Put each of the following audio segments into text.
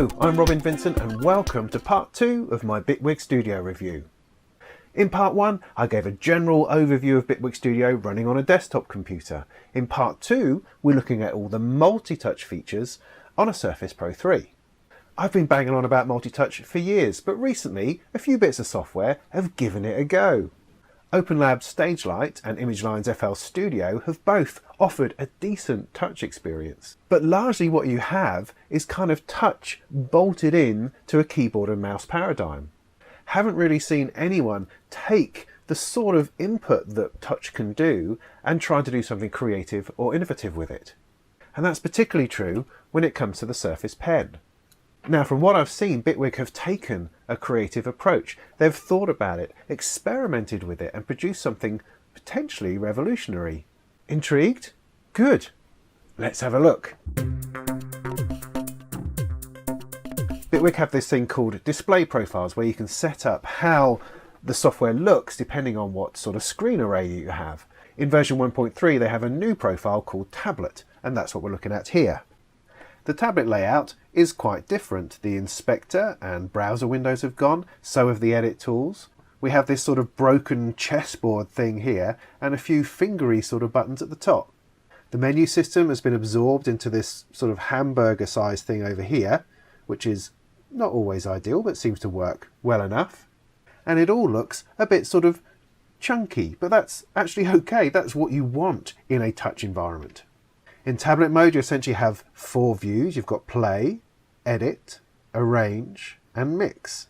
Hello, I'm Robin Vincent and welcome to part 2 of my Bitwig Studio review. In part 1, I gave a general overview of Bitwig Studio running on a desktop computer. In part 2, we're looking at all the multi-touch features on a Surface Pro 3. I've been banging on about multi-touch for years, but recently a few bits of software have given it a go. OpenLab's StageLight and ImageLine's FL Studio have both offered a decent touch experience. But largely what you have is kind of touch bolted in to a keyboard and mouse paradigm. Haven't really seen anyone take the sort of input that touch can do and try to do something creative or innovative with it. And that's particularly true when it comes to the Surface Pen. Now, from what I've seen, Bitwig have taken a creative approach. They've thought about it, experimented with it, and produced something potentially revolutionary. Intrigued? Good. Let's have a look. Bitwig have this thing called display profiles, where you can set up how the software looks depending on what sort of screen array you have. In version 1.3, they have a new profile called tablet, and that's what we're looking at here. The tablet layout is quite different. The inspector and browser windows have gone, so have the edit tools. We have this sort of broken chessboard thing here and a few fingery sort of buttons at the top. The menu system has been absorbed into this sort of hamburger sized thing over here, which is not always ideal but seems to work well enough. And it all looks a bit sort of chunky, but that's actually okay. That's what you want in a touch environment. In tablet mode, you essentially have 4 views. You've got play, edit, arrange, and mix.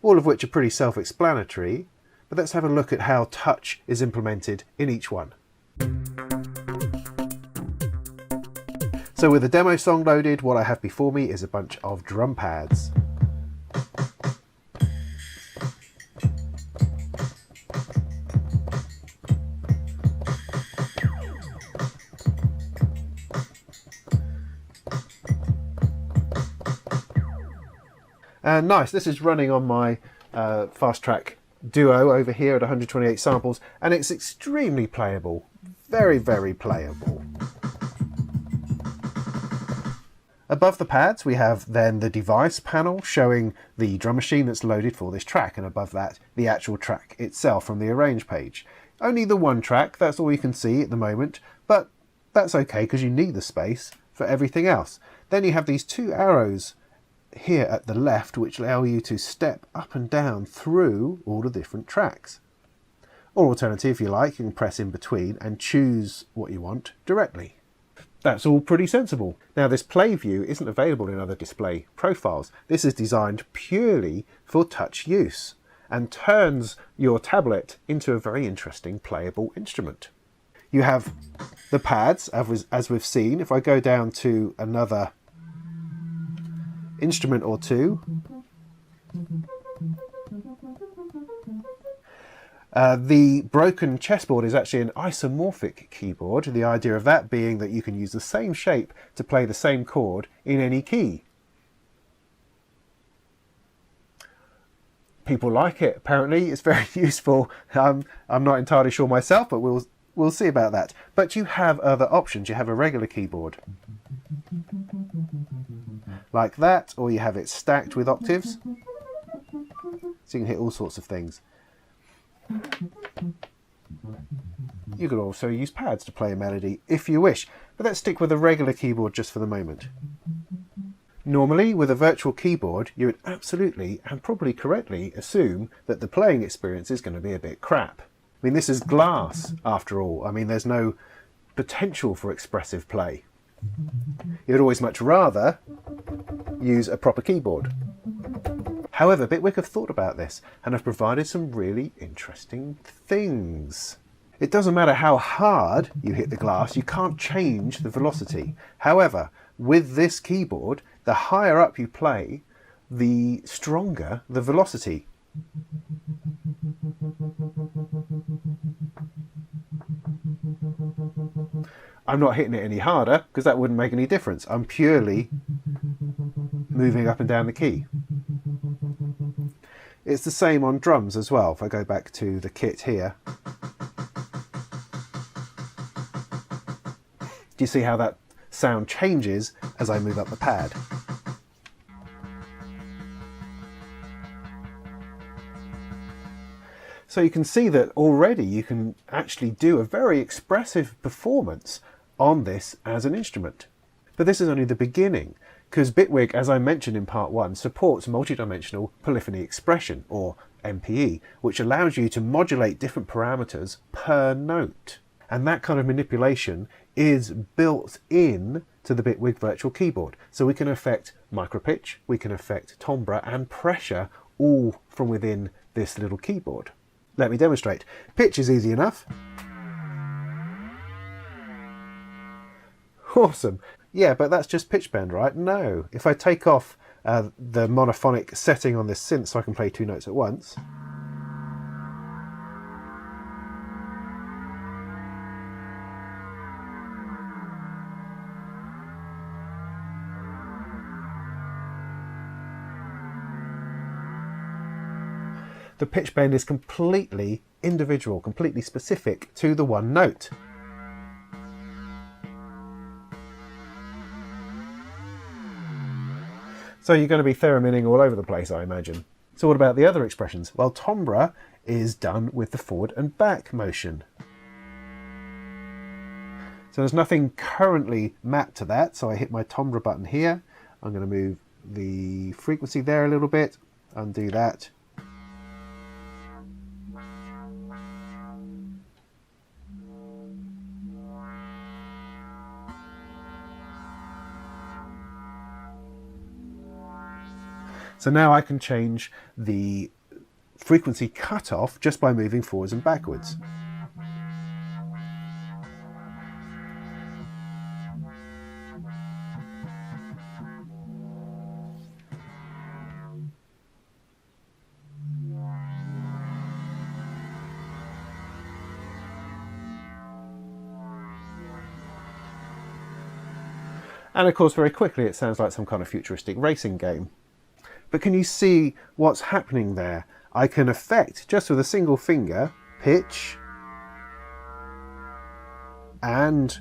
All of which are pretty self-explanatory, but let's have a look at how touch is implemented in each one. So with the demo song loaded, what I have before me is a bunch of drum pads. And nice, this is running on my Fast Track Duo over here at 128 samples, and it's extremely playable. Very, very playable. Above the pads we have then the device panel showing the drum machine that's loaded for this track, and above that the actual track itself from the arrange page. Only the one track, that's all you can see at the moment, but that's okay because you need the space for everything else. Then you have these 2 arrows here at the left which allow you to step up and down through all the different tracks. Or alternative, if you like, you can press in between and choose what you want directly. That's all pretty sensible. Now this play view isn't available in other display profiles. This is designed purely for touch use and turns your tablet into a very interesting playable instrument. You have the pads as we've seen. If I go down to another instrument or two, the broken chessboard is actually an isomorphic keyboard, the idea of that being that you can use the same shape to play the same chord in any key. People like it, apparently. It's very useful. I'm not entirely sure myself, but we'll see about that. But you have other options. You have a regular keyboard like that, or you have it stacked with octaves, so you can hit all sorts of things. You could also use pads to play a melody if you wish, but let's stick with a regular keyboard just for the moment. Normally, with a virtual keyboard, you would absolutely and probably correctly assume that the playing experience is going to be a bit crap. I mean, this is glass after all. I mean, there's no potential for expressive play. You'd always much rather use a proper keyboard. However, Bitwig have thought about this and have provided some really interesting things. It doesn't matter how hard you hit the glass, you can't change the velocity. However, with this keyboard, the higher up you play, the stronger the velocity. I'm not hitting it any harder because that wouldn't make any difference. I'm purely moving up and down the key. It's the same on drums as well. If I go back to the kit here, do you see how that sound changes as I move up the pad? So you can see that already you can actually do a very expressive performance on this as an instrument. But this is only the beginning, because Bitwig, as I mentioned in part 1, supports multidimensional polyphony expression, or MPE, which allows you to modulate different parameters per note. And that kind of manipulation is built in to the Bitwig virtual keyboard. So we can affect micropitch, we can affect timbre and pressure, all from within this little keyboard. Let me demonstrate. Pitch is easy enough. Awesome. Yeah, but that's just pitch bend, right? No. If I take off the monophonic setting on this synth so I can play 2 notes at once, the pitch bend is completely individual, completely specific to the one note. So you're going to be thereminning all over the place, I imagine. So what about the other expressions? Well, timbre is done with the forward and back motion. So there's nothing currently mapped to that, so I hit my timbre button here. I'm going to move the frequency there a little bit, undo that. So now I can change the frequency cutoff just by moving forwards and backwards. And of course, very quickly, it sounds like some kind of futuristic racing game. But can you see what's happening there? I can affect, just with a single finger, pitch and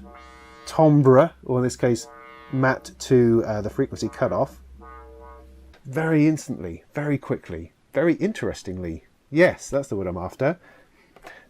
timbre, or in this case, mapped to the frequency cutoff, very instantly, very quickly, very interestingly. Yes, that's the word I'm after.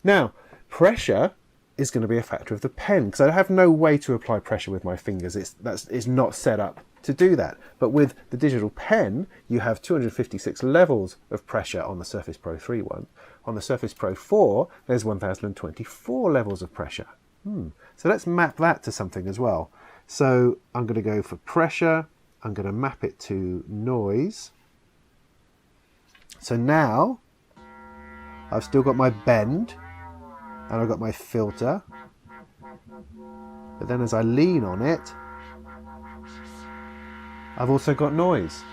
Now, pressure is going to be a factor of the pen, because I have no way to apply pressure with my fingers. It's not set up to do that. But with the digital pen, you have 256 levels of pressure on the Surface Pro 3 one. On the Surface Pro 4, there's 1024 levels of pressure. So let's map that to something as well. So I'm going to go for pressure. I'm going to map it to noise. So now I've still got my bend and I've got my filter. But then as I lean on it, I've also got noise.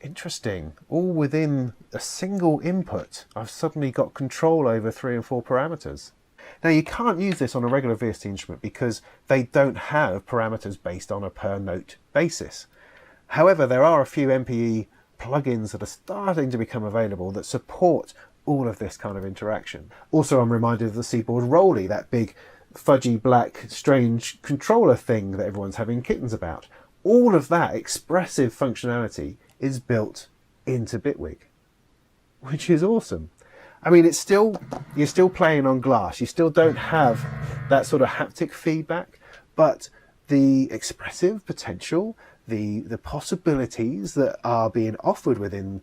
Interesting. All within a single input, I've suddenly got control over 3 and 4 parameters. Now you can't use this on a regular VST instrument because they don't have parameters based on a per note basis. However, there are a few MPE plugins that are starting to become available that support all of this kind of interaction. Also, I'm reminded of the Seaboard Rolly, that big fudgy black strange controller thing that everyone's having kittens about. All of that expressive functionality is built into Bitwig, which is awesome. I mean, you're still playing on glass. You still don't have that sort of haptic feedback, but the expressive potential, the possibilities that are being offered within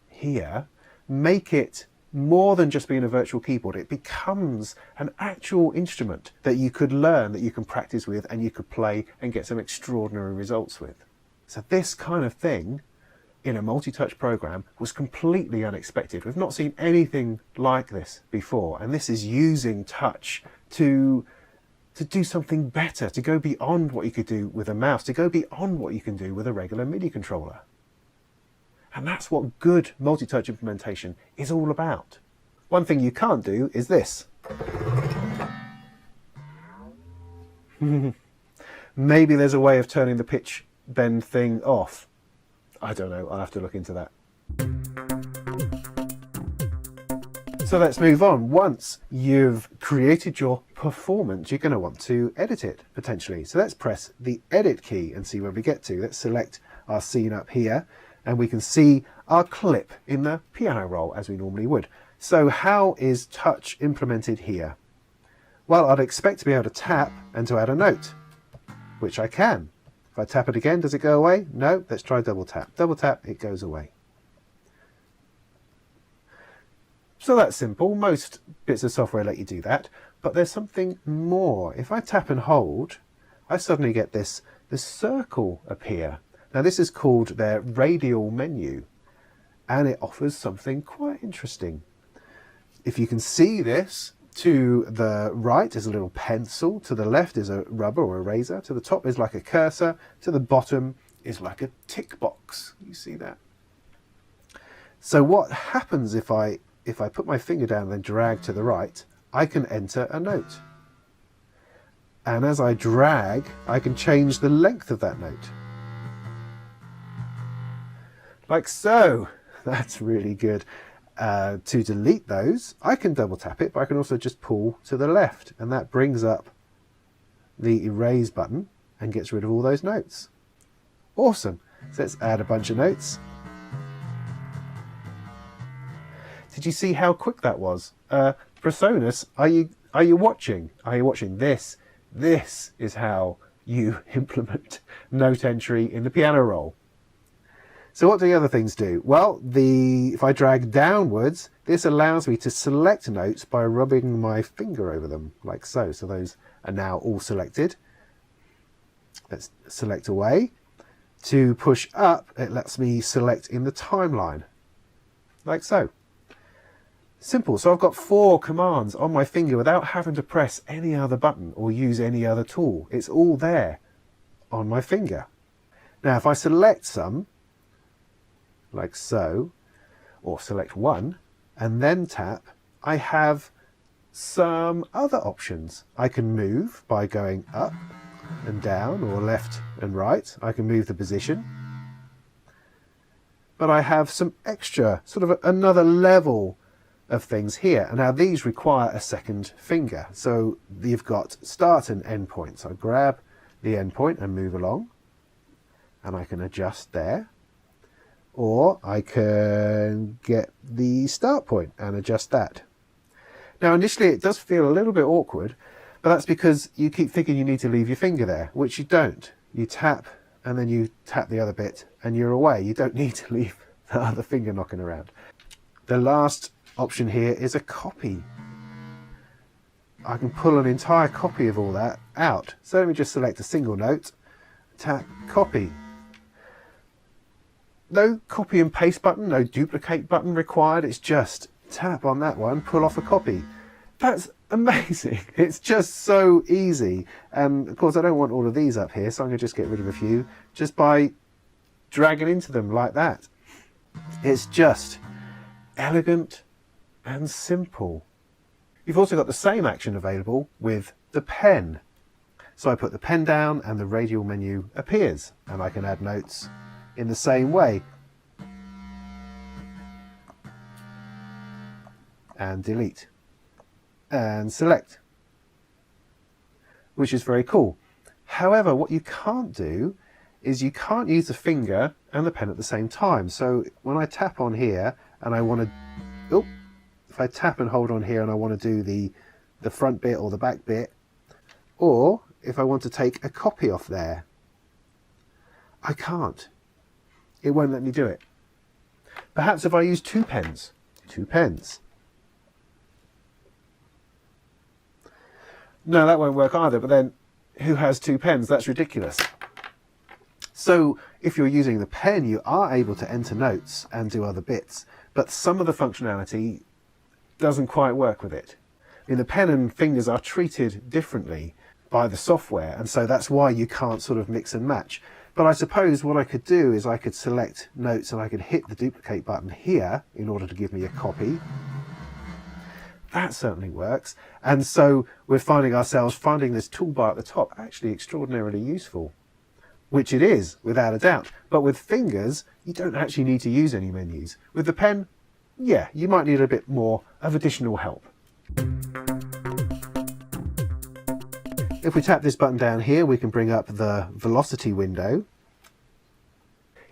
here make it more than just being a virtual keyboard. It becomes an actual instrument that you could learn, that you can practice with, and you could play and get some extraordinary results with. So this kind of thing in a multi-touch program was completely unexpected. We've not seen anything like this before, and this is using touch to do something better, to go beyond what you could do with a mouse, to go beyond what you can do with a regular MIDI controller. And that's what good multi-touch implementation is all about. One thing you can't do is this. Maybe there's a way of turning the pitch bend thing off. I don't know, I'll have to look into that. So let's move on. Once you've created your performance, you're going to want to edit it potentially. So let's press the edit key and see where we get to. Let's select our scene up here and we can see our clip in the piano roll as we normally would. So how is touch implemented here? Well, I'd expect to be able to tap and to add a note, which I can. If I tap it again, does it go away? No, let's try double tap. Double tap, it goes away. So that's simple. Most bits of software let you do that, but there's something more. If I tap and hold, I suddenly get this circle appear. Now this is called their radial menu, and it offers something quite interesting. If you can see this, to the right is a little pencil, to the left is a rubber or eraser, to the top is like a cursor, to the bottom is like a tick box. You see that? So what happens if I put my finger down and then drag to the right, I can enter a note. And as I drag, I can change the length of that note. Like so. That's really good. To delete those, I can double tap it, but I can also just pull to the left, and that brings up the erase button and gets rid of all those notes. Awesome. So let's add a bunch of notes. Did you see how quick that was? Presonus, are you watching? Are you watching this? This is how you implement note entry in the piano roll. So what do the other things do? Well, if I drag downwards, this allows me to select notes by rubbing my finger over them, like so. So those are now all selected. Let's select away. To push up, it lets me select in the timeline, like so. Simple. So I've got 4 commands on my finger without having to press any other button or use any other tool. It's all there on my finger. Now, if I select some, like so, or select one and then tap, I have some other options. I can move by going up and down or left and right. I can move the position, but I have some extra, sort of another level of things here. And now these require a second finger. So you've got start and end point. So I grab the end point and move along, and I can adjust there. Or I can get the start point and adjust that. Now initially it does feel a little bit awkward, but that's because you keep thinking you need to leave your finger there, which you don't. You tap and then you tap the other bit and you're away. You don't need to leave the other finger knocking around. The last option here is a copy. I can pull an entire copy of all that out. So let me just select a single note, tap copy. No copy and paste button, no duplicate button required. It's just tap on that one, pull off a copy. That's amazing. It's just so easy. And of course I don't want all of these up here, so I'm going to just get rid of a few just by dragging into them like that. It's just elegant and simple. You've also got the same action available with the pen. So I put the pen down and the radial menu appears, and I can add notes in the same way. And delete. And select. Which is very cool. However, what you can't do is you can't use the finger and the pen at the same time. So when I tap on here and I want to, if I tap and hold on here and I want to do the front bit or the back bit, or if I want to take a copy off there, I can't. It won't let me do it. Perhaps if I use two pens. No, that won't work either, but then who has 2 pens? That's ridiculous. So if you're using the pen, you are able to enter notes and do other bits, but some of the functionality doesn't quite work with it. The pen and fingers are treated differently by the software, and so that's why you can't sort of mix and match. But I suppose what I could do is I could select notes and I could hit the duplicate button here in order to give me a copy. That certainly works. And so we're finding this toolbar at the top actually extraordinarily useful, which it is without a doubt. But with fingers, you don't actually need to use any menus. With the pen, yeah, you might need a bit more of additional help. If we tap this button down here, we can bring up the velocity window.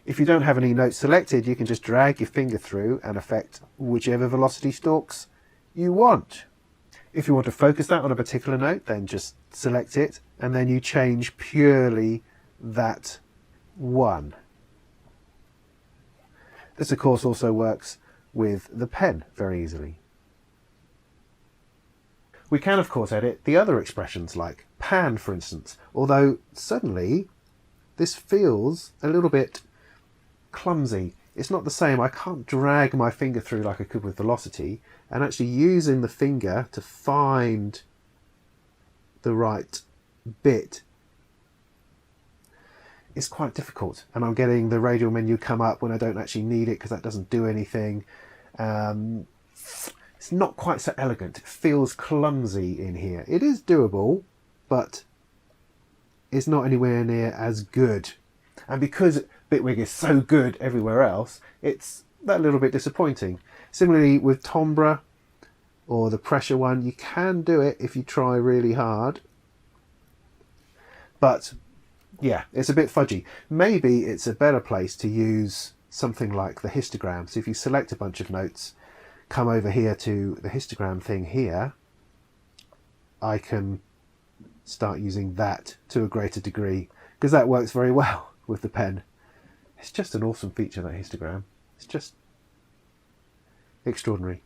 If you don't have any notes selected, you can just drag your finger through and affect whichever velocity stalks you want. If you want to focus that on a particular note, then just select it, and then you change purely that one. This of course also works with the pen very easily. We can of course edit the other expressions like pan, for instance, although suddenly this feels a little bit clumsy. It's not the same. I can't drag my finger through like I could with velocity, and actually using the finger to find the right bit is quite difficult, and I'm getting the radial menu come up when I don't actually need it because that doesn't do anything. It's not quite so elegant. It feels clumsy in here. It is doable, but it's not anywhere near as good. And because Bitwig is so good everywhere else, it's that little bit disappointing. Similarly with timbre or the pressure one, you can do it if you try really hard. But yeah, it's a bit fudgy. Maybe it's a better place to use something like the histogram. So if you select a bunch of notes, come over here to the histogram thing here, I can start using that to a greater degree, because that works very well with the pen. It's just an awesome feature, that histogram. It's just extraordinary.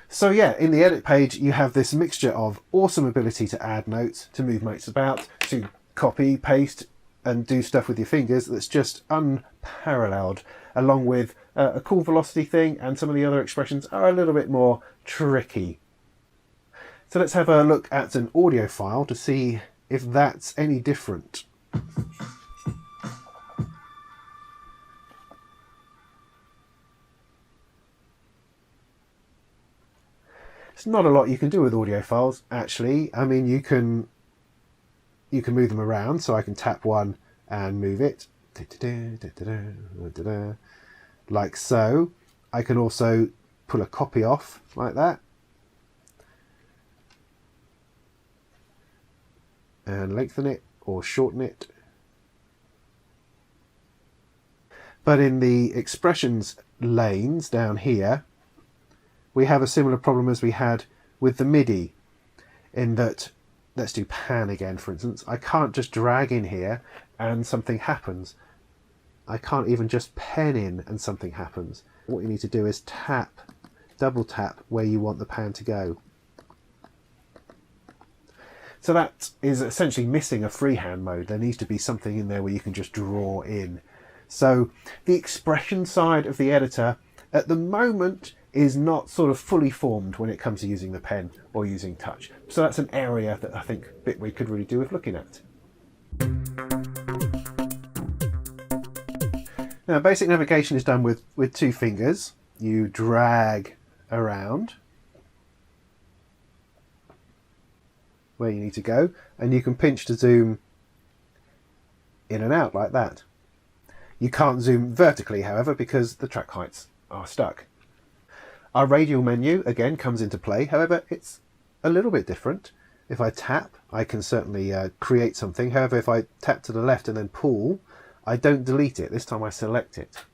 So yeah, in the edit page you have this mixture of awesome ability to add notes, to move notes about, to copy, paste and do stuff with your fingers that's just unparalleled, along with a cool velocity thing, and some of the other expressions are a little bit more tricky. So let's have a look at an audio file to see if that's any different. There's not a lot you can do with audio files, actually. I mean, you can move them around, so I can tap one and move it like so. I can also pull a copy off like that and lengthen it or shorten it. But in the expressions lanes down here, we have a similar problem as we had with the MIDI, in that, let's do pan again for instance, I can't just drag in here and something happens. I can't even just pen in and something happens. What you need to do is tap, double tap where you want the pan to go. So that is essentially missing a freehand mode. There needs to be something in there where you can just draw in. So the expression side of the editor at the moment is not sort of fully formed when it comes to using the pen or using touch. So that's an area that I think Bitwig could really do with looking at. Now, basic navigation is done with two fingers. You drag around where you need to go, and you can pinch to zoom in and out like that. You can't zoom vertically, however, because the track heights are stuck. Our radial menu again comes into play, however it's a little bit different. If I tap, I can certainly create something. However, if I tap to the left and then pull, I don't delete it. This time I select it.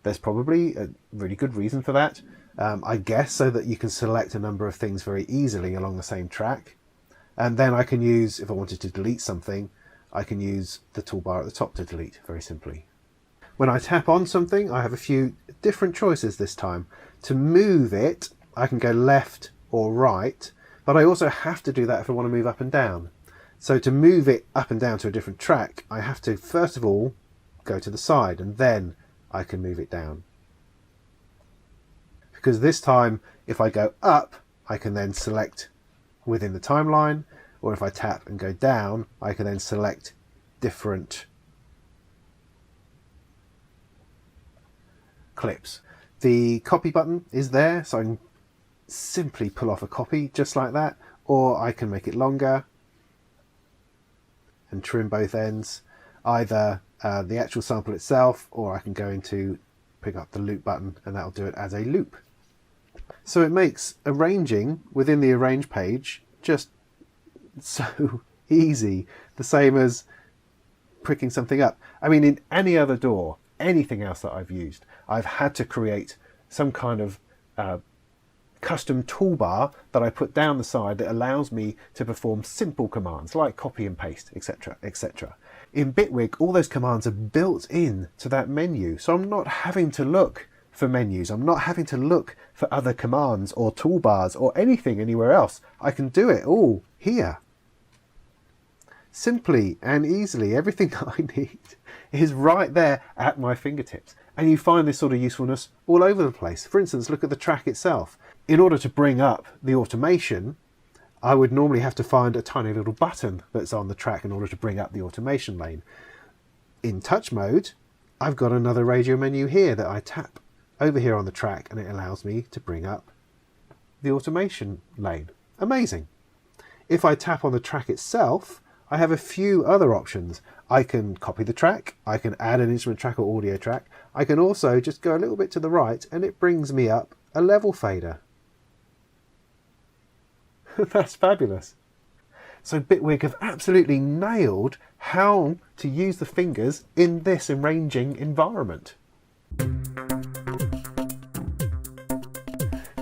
There's probably a really good reason for that. I guess so that you can select a number of things very easily along the same track. And then I can use, if I wanted to delete something, I can use the toolbar at the top to delete very simply. When I tap on something, I have a few different choices this time. To move it, I can go left or right, but I also have to do that if I want to move up and down. So to move it up and down to a different track, I have to first of all go to the side, and then I can move it down. Because this time, if I go up, I can then select within the timeline, or if I tap and go down, I can then select different clips. The copy button is there, so I can simply pull off a copy just like that, or I can make it longer and trim both ends, either the actual sample itself, or I can go into pick up the loop button and that'll do it as a loop. So it makes arranging within the arrange page just so easy. The same as pricking something up. I mean, in any other door, anything else that I've used, I've had to create some kind of custom toolbar that I put down the side that allows me to perform simple commands like copy and paste, etc., etc. In Bitwig, all those commands are built in to that menu, so I'm not having to look for menus. I'm not having to look for other commands or toolbars or anything anywhere else. I can do it all here. Simply and easily, everything I need is right there at my fingertips. And you find this sort of usefulness all over the place. For instance, look at the track itself. In order to bring up the automation, I would normally have to find a tiny little button that's on the track in order to bring up the automation lane. In touch mode, I've got another radio menu here that I tap over here on the track, and it allows me to bring up the automation lane. Amazing. If I tap on the track itself, I have a few other options. I can copy the track, I can add an instrument track or audio track. I can also just go a little bit to the right and it brings me up a level fader. That's fabulous. So Bitwig have absolutely nailed how to use the fingers in this arranging environment. So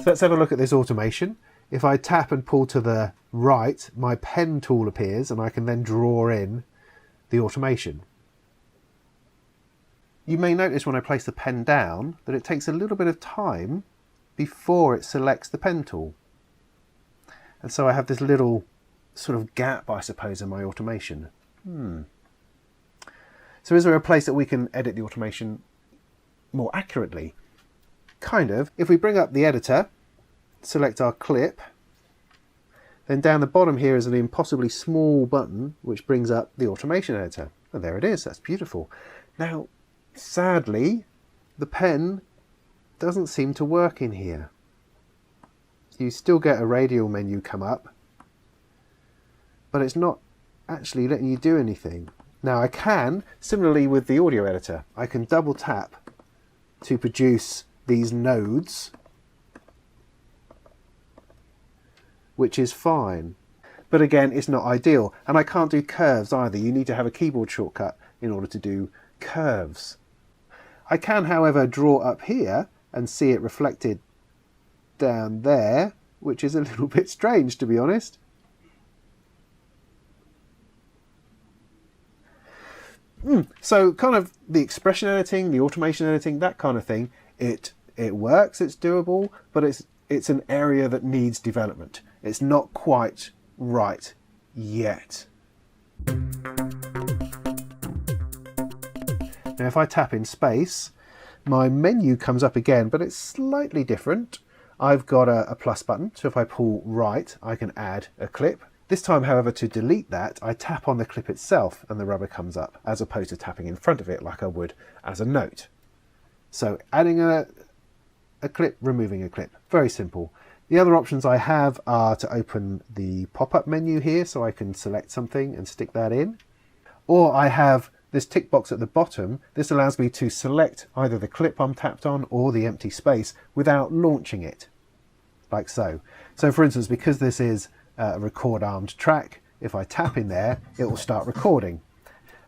let's have a look at this automation. If I tap and pull to the right, my pen tool appears and I can then draw in the automation. You may notice when I place the pen down that it takes a little bit of time before it selects the pen tool. And so I have this little sort of gap, I suppose, in my automation. So is there a place that we can edit the automation more accurately? Kind of. If we bring up the editor, select our clip, then down the bottom here is an impossibly small button which brings up the automation editor. And there it is. That's beautiful. Now, sadly, the pen doesn't seem to work in here. You still get a radial menu come up, but it's not actually letting you do anything. Now I can, similarly with the audio editor, I can double tap to produce these nodes, which is fine. But again, it's not ideal. And I can't do curves either. You need to have a keyboard shortcut in order to do curves. I can, however, draw up here and see it reflected down there, which is a little bit strange, to be honest. So kind of the expression editing, the automation editing, that kind of thing, it works, it's doable, but it's an area that needs development. It's not quite right yet. Now if I tap in space, my menu comes up again, but it's slightly different. I've got a plus button, so if I pull right, I can add a clip. This time, however, to delete that, I tap on the clip itself and the rubber comes up, as opposed to tapping in front of it like I would as a note. So adding a clip, removing a clip. Very simple. The other options I have are to open the pop-up menu here, so I can select something and stick that in. Or I have this tick box at the bottom. This allows me to select either the clip I'm tapped on or the empty space without launching it, like so. So for instance, because this is a record armed track, if I tap in there, it will start recording.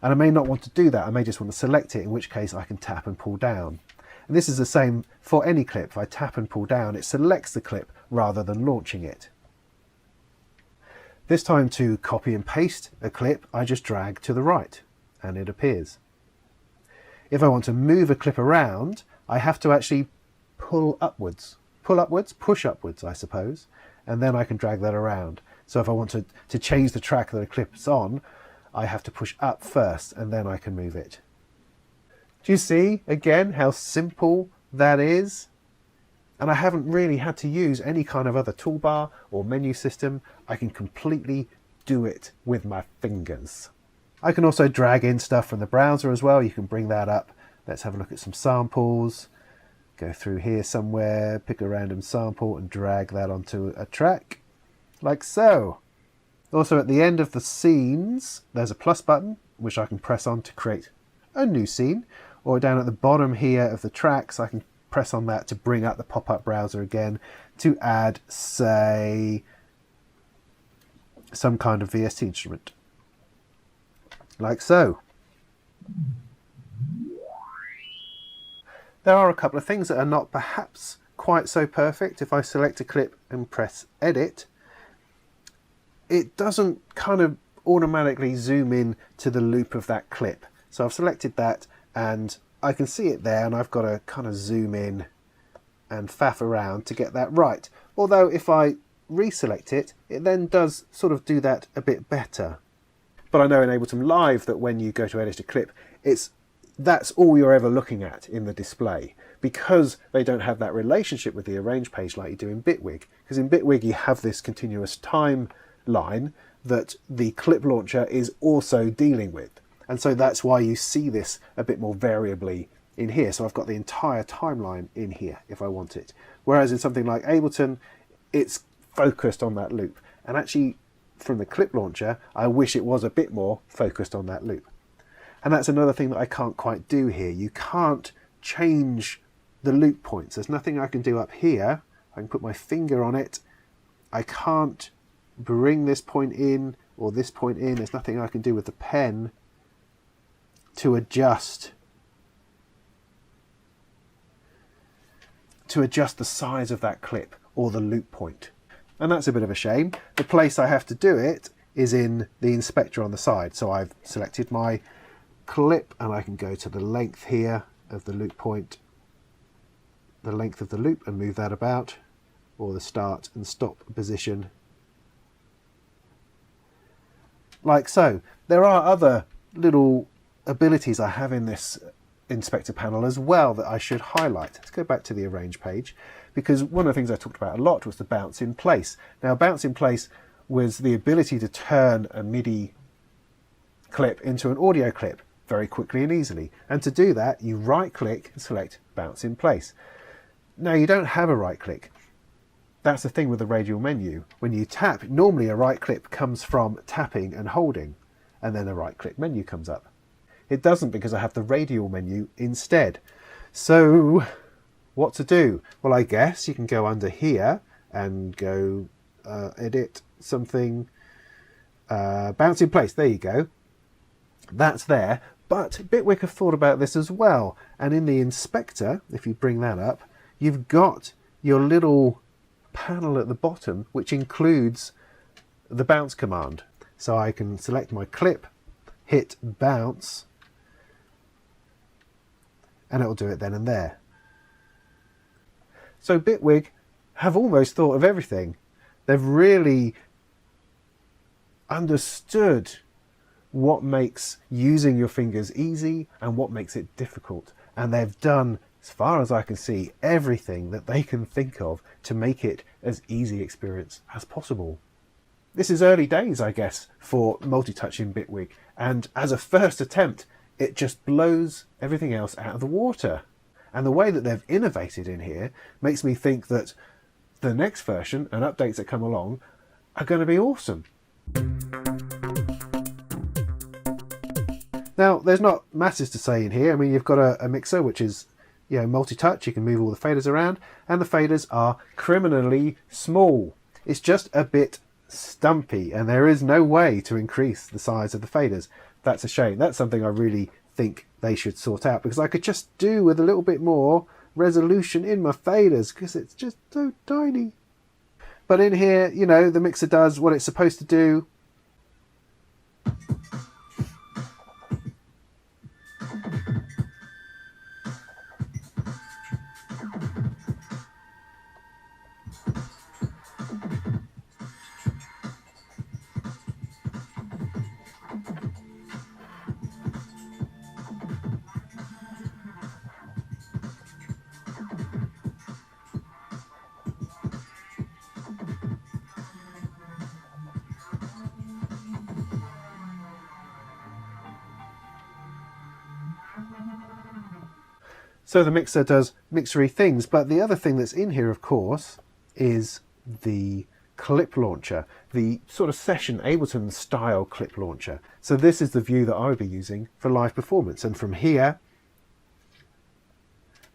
And I may not want to do that. I may just want to select it, in which case I can tap and pull down. And this is the same for any clip. If I tap and pull down, it selects the clip rather than launching it. This time to copy and paste a clip, I just drag to the right and it appears. If I want to move a clip around, I have to actually pull upwards, push upwards, I suppose, and then I can drag that around. So if I want to change the track that a clip's on, I have to push up first and then I can move it. Do you see, again, how simple that is? And I haven't really had to use any kind of other toolbar or menu system. I can completely do it with my fingers. I can also drag in stuff from the browser as well. You can bring that up. Let's have a look at some samples. Go through here somewhere, pick a random sample and drag that onto a track, like so. Also at the end of the scenes, there's a plus button, which I can press on to create a new scene. Or down at the bottom here of the tracks, I can press on that to bring up the pop-up browser again to add, say, some kind of VST instrument, like so. There are a couple of things that are not perhaps quite so perfect. If I select a clip and press edit, it doesn't kind of automatically zoom in to the loop of that clip. So I've selected that and I can see it there, and I've got to kind of zoom in and faff around to get that right. Although if I reselect it, it then does sort of do that a bit better. But I know in Ableton Live that when you go to edit a clip, that's all you're ever looking at in the display, because they don't have that relationship with the arrange page like you do in Bitwig. Because in Bitwig you have this continuous timeline that the clip launcher is also dealing with. And so that's why you see this a bit more variably in here. So I've got the entire timeline in here if I want it. Whereas in something like Ableton, it's focused on that loop. And actually, from the clip launcher, I wish it was a bit more focused on that loop. And that's another thing that I can't quite do here. You can't change the loop points. There's nothing I can do up here. I can put my finger on it. I can't bring this point in or this point in. There's nothing I can do with the pen to adjust the size of that clip or the loop point. And that's a bit of a shame. The place I have to do it is in the inspector on the side. So I've selected my clip and I can go to the length here of the loop point, the length of the loop, and move that about, or the start and stop position, like so. There are other little abilities I have in this inspector panel as well that I should highlight. Let's go back to the arrange page, because one of the things I talked about a lot was the bounce in place. Now, bounce in place was the ability to turn a MIDI clip into an audio clip very quickly and easily. And to do that, you right click and select bounce in place. Now, you don't have a right click. That's the thing with the radial menu. When you tap, normally a right click comes from tapping and holding, and then a right click menu comes up. It doesn't, because I have the radial menu instead. So what to do? Well, I guess you can go under here and go edit something, bounce in place. There you go. That's there. But Bitwig have thought about this as well. And in the inspector, if you bring that up, you've got your little panel at the bottom, which includes the bounce command. So I can select my clip, hit bounce, and it will do it then and there. So Bitwig have almost thought of everything. They've really understood what makes using your fingers easy and what makes it difficult. And they've done, as far as I can see, everything that they can think of to make it as easy experience as possible. This is early days, I guess, for multi-touch in Bitwig. And as a first attempt, it just blows everything else out of the water. And the way that they've innovated in here makes me think that the next version and updates that come along are going to be awesome. Now, there's not masses to say in here. I mean, you've got a mixer, which is, you know, multi-touch. You can move all the faders around, and the faders are criminally small. It's just a bit stumpy, and there is no way to increase the size of the faders. That's a shame. That's something I really think they should sort out, because I could just do with a little bit more resolution in my faders, because it's just so tiny. But in here, you know, the mixer does what it's supposed to do. So the mixer does mixery things, but the other thing that's in here, of course, is the clip launcher, the sort of session Ableton style clip launcher. So this is the view that I would be using for live performance. And from here,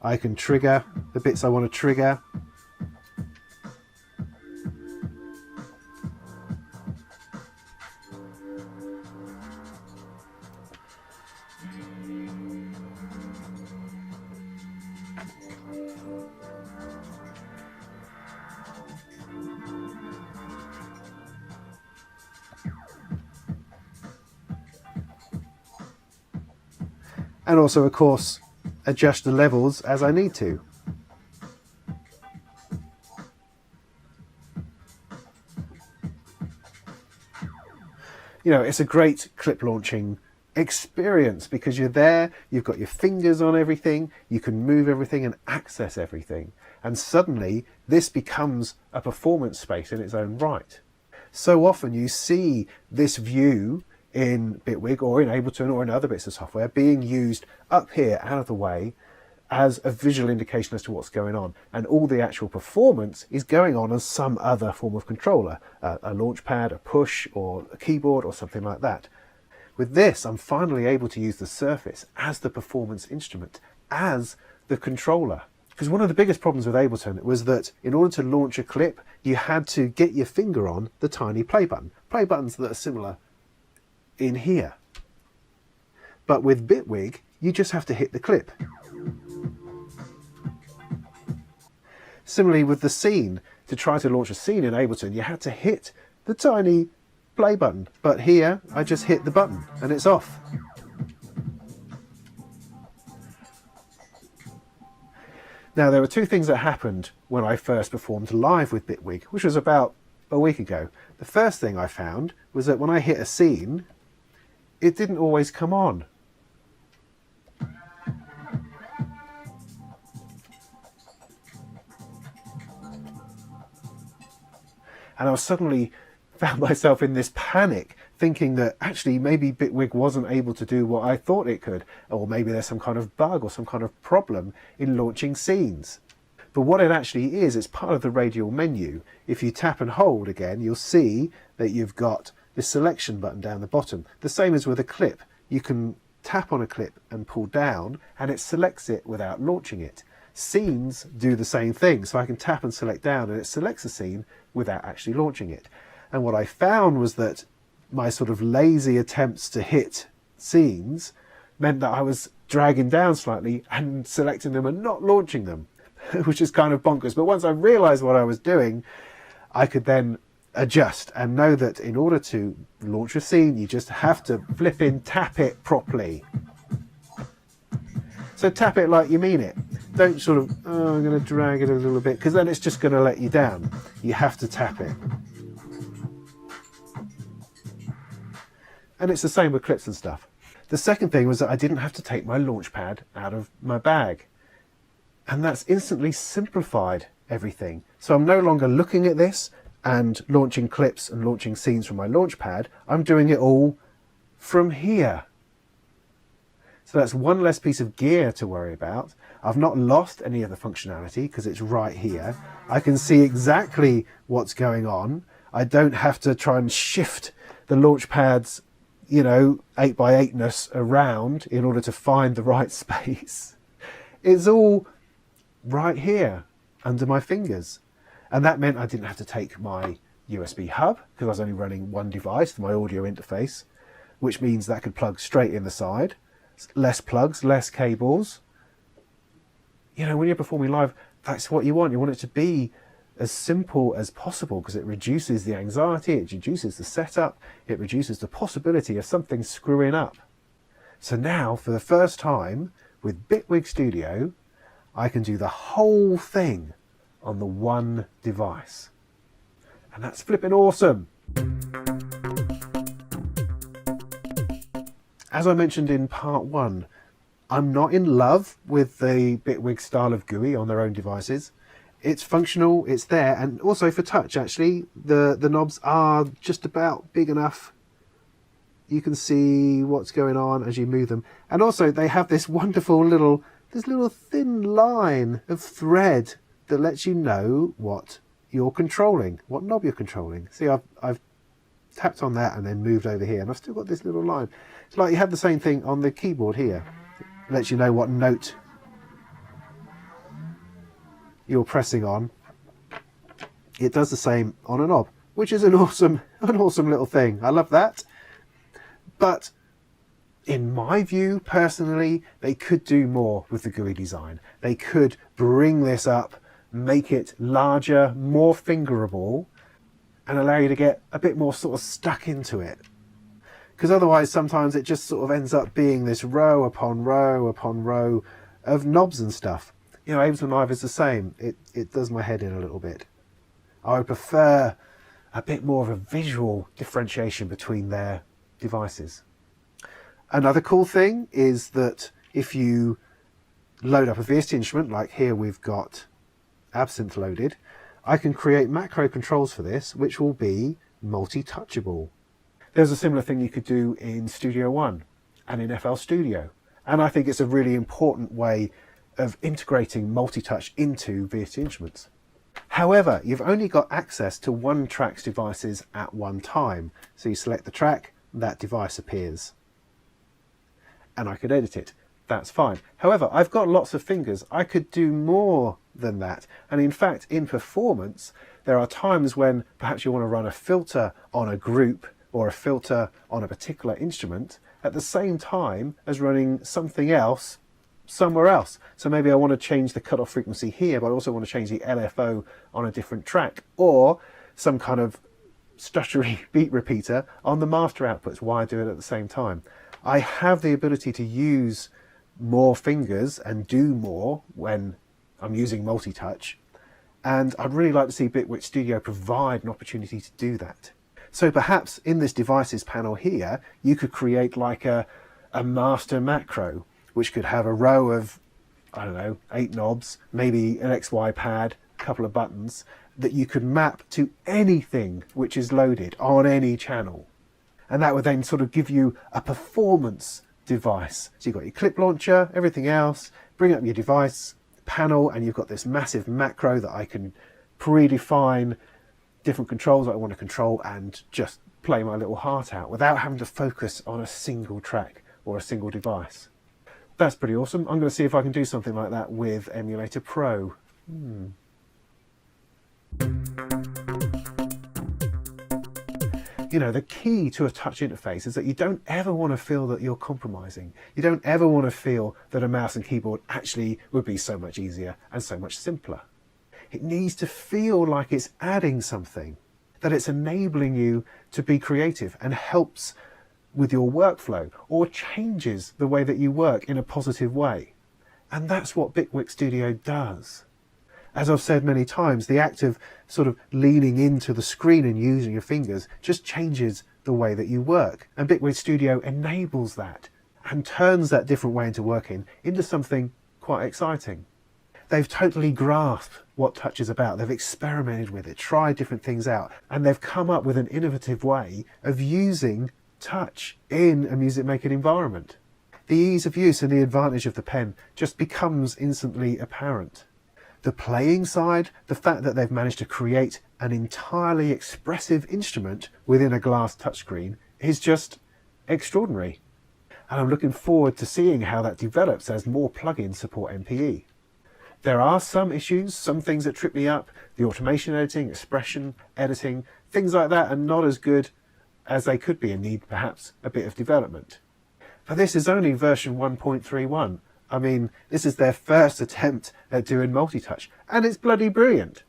I can trigger the bits I want to trigger. And also, of course, adjust the levels as I need to. You know, it's a great clip launching experience because you're there, you've got your fingers on everything, you can move everything and access everything. And suddenly this becomes a performance space in its own right. So often you see this view in Bitwig or in Ableton or in other bits of software being used up here out of the way as a visual indication as to what's going on, and all the actual performance is going on some other form of controller, a launch pad, a push, or a keyboard, or something like that. With this, I'm finally able to use the surface as the performance instrument, as the controller. Because one of the biggest problems with Ableton was that in order to launch a clip, you had to get your finger on the tiny play button. Play buttons that are similar in here. But with Bitwig, you just have to hit the clip. Similarly with the scene, to try to launch a scene in Ableton, you had to hit the tiny play button. But here, I just hit the button and it's off. Now, there were two things that happened when I first performed live with Bitwig, which was about a week ago. The first thing I found was that when I hit a scene, it didn't always come on. And I suddenly found myself in this panic, thinking that actually maybe Bitwig wasn't able to do what I thought it could, or maybe there's some kind of bug or some kind of problem in launching scenes. But what it actually is, it's part of the radial menu. If you tap and hold again, you'll see that you've got this selection button down the bottom. The same as with a clip. You can tap on a clip and pull down, and it selects it without launching it. Scenes do the same thing, so I can tap and select down and it selects a scene without actually launching it. And what I found was that my sort of lazy attempts to hit scenes meant that I was dragging down slightly and selecting them and not launching them, which is kind of bonkers. But once I realized what I was doing, I could then adjust and know that in order to launch a scene, you just have to flipping tap it properly. So tap it like you mean it. Don't sort of, oh, I'm going to drag it a little bit, because then it's just going to let you down. You have to tap it. And it's the same with clips and stuff. The second thing was that I didn't have to take my launch pad out of my bag. And that's instantly simplified everything. So I'm no longer looking at this and launching clips and launching scenes from my launch pad. I'm doing it all from here. So that's one less piece of gear to worry about. I've not lost any of the functionality because it's right here. I can see exactly what's going on. I don't have to try and shift the launch pad's, 8x8ness around in order to find the right space. It's all right here under my fingers. And that meant I didn't have to take my USB hub because I was only running one device for my audio interface, which means that could plug straight in the side. Less plugs, less cables. When you're performing live, that's what you want. You want it to be as simple as possible because it reduces the anxiety, it reduces the setup, it reduces the possibility of something screwing up. So now, for the first time, with Bitwig Studio, I can do the whole thing on the one device. And that's flipping awesome. As I mentioned in part one, I'm not in love with the Bitwig style of GUI on their own devices. It's functional, it's there, and also for touch actually, the knobs are just about big enough. You can see what's going on as you move them. And also they have this wonderful little thin line of thread that lets you know what you're controlling, what knob you're controlling. See, I've tapped on that and then moved over here, and I've still got this little line. It's like you have the same thing on the keyboard here. It lets you know what note you're pressing on. It does the same on a knob, which is an awesome little thing. I love that. But in my view, personally, they could do more with the GUI design. They could bring this up, make it larger, more fingerable, and allow you to get a bit more sort of stuck into it. because otherwise sometimes it just sort of ends up being this row upon row upon row of knobs and stuff. You know, Ableton Live is the same. It does my head in a little bit. I would prefer a bit more of a visual differentiation between their devices. Another cool thing is that if you load up a VST instrument, like here we've got Absinthe loaded, I can create macro controls for this, which will be multi-touchable. There's a similar thing you could do in Studio One and in FL Studio. And I think it's a really important way of integrating multi-touch into VST instruments. However, you've only got access to one track's devices at one time. So you select the track, that device appears. And I could edit it. That's fine. However, I've got lots of fingers. I could do more than that. And in fact, in performance, there are times when perhaps you want to run a filter on a group or a filter on a particular instrument at the same time as running something else somewhere else. So maybe I want to change the cutoff frequency here, but I also want to change the LFO on a different track, or some kind of stuttery beat repeater on the master outputs. Why do it at the same time? I have the ability to use more fingers and do more when I'm using multi-touch, and I'd really like to see Bitwig Studio provide an opportunity to do that. So perhaps in this devices panel here, you could create like a master macro, which could have a row of, I don't know, 8 knobs, maybe an XY pad, a couple of buttons, that you could map to anything which is loaded on any channel. And that would then sort of give you a performance device. So you've got your clip launcher, everything else, bring up your device panel, and you've got this massive macro that I can predefine different controls that I want to control and just play my little heart out without having to focus on a single track or a single device. That's pretty awesome. I'm going to see if I can do something like that with Emulator Pro. You know, the key to a touch interface is that you don't ever want to feel that you're compromising. You don't ever want to feel that a mouse and keyboard actually would be so much easier and so much simpler. It needs to feel like it's adding something, that it's enabling you to be creative and helps with your workflow or changes the way that you work in a positive way. And that's what Bitwig Studio does. As I've said many times, the act of sort of leaning into the screen and using your fingers just changes the way that you work. And Bitwig Studio enables that and turns that different way into working into something quite exciting. They've totally grasped what touch is about. They've experimented with it, tried different things out, and they've come up with an innovative way of using touch in a music making environment. The ease of use and the advantage of the pen just becomes instantly apparent. The playing side, the fact that they've managed to create an entirely expressive instrument within a glass touchscreen is just extraordinary. And I'm looking forward to seeing how that develops as more plugins support MPE. There are some issues, some things that trip me up. The automation editing, expression editing, things like that are not as good as they could be and need perhaps a bit of development. But this is only version 1.31. I mean, this is their first attempt at doing multi-touch, and it's bloody brilliant.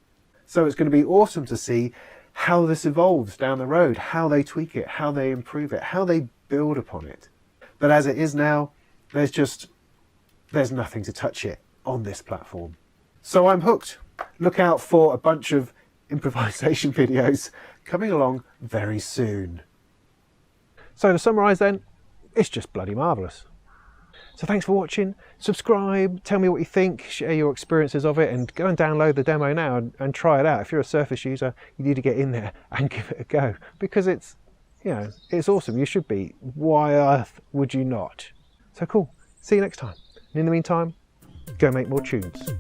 So it's going to be awesome to see how this evolves down the road, how they tweak it, how they improve it, how they build upon it. But as it is now, there's nothing to touch it on this platform. So I'm hooked. Look out for a bunch of improvisation videos coming along very soon. So to summarise then, it's just bloody marvellous. So thanks for watching, subscribe, tell me what you think, share your experiences of it, and go and download the demo now and try it out. If you're a Surface user, you need to get in there and give it a go, because it's, you know, it's awesome. You should be. Why on earth would you not? So cool. See you next time. And in the meantime, go make more tunes.